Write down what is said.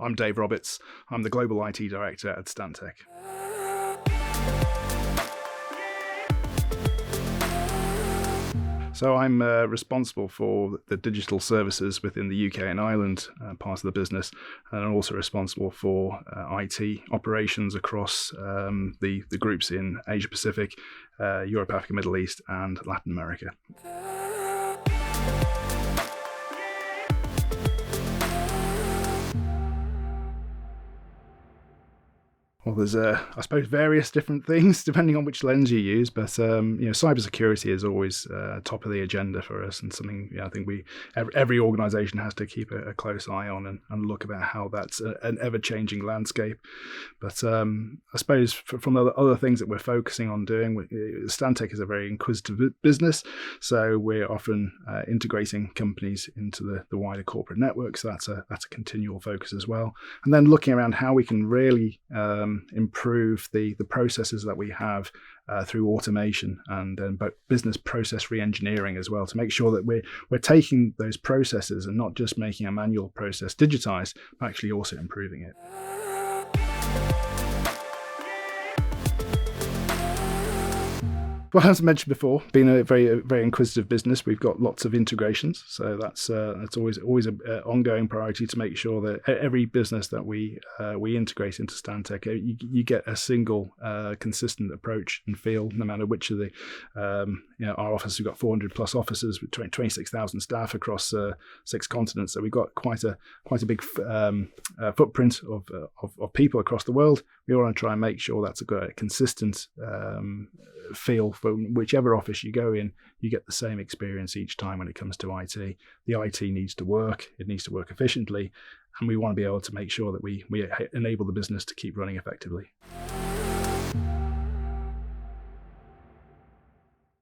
I'm Dave Roberts. I'm the Global IT Director at Stantec. So I'm responsible for the digital services within the UK and Ireland part of the business, and I'm also responsible for IT operations across the groups in Asia Pacific, Europe, Africa, Middle East, and Latin America. Well, there's, I suppose, various different things depending on which lens you use, but cybersecurity is always top of the agenda for us, and something I think every organisation has to keep a close eye on and look about how that's an ever-changing landscape. But I suppose from the other things that we're focusing on doing, Stantec is a very inquisitive business, so we're often integrating companies into the wider corporate network. So that's a continual focus as well, and then looking around how we can really improve the processes that we have through automation and but business process re-engineering as well, to make sure that we're taking those processes and not just making a manual process digitized, but actually also improving it. Well, as I mentioned before, being a very inquisitive business, we've got lots of integrations. So that's always an ongoing priority to make sure that every business that we integrate into Stantec, you get a single consistent approach and feel, no matter which of the our office. We've got 400 plus offices with 26,000 staff across 6 continents. So we've got quite a big footprint of people across the world. We want to try and make sure that's a consistent feel for whichever office you go in. You get the same experience each time when it comes to IT. The IT needs to work. It needs to work efficiently, and we want to be able to make sure that we enable the business to keep running effectively.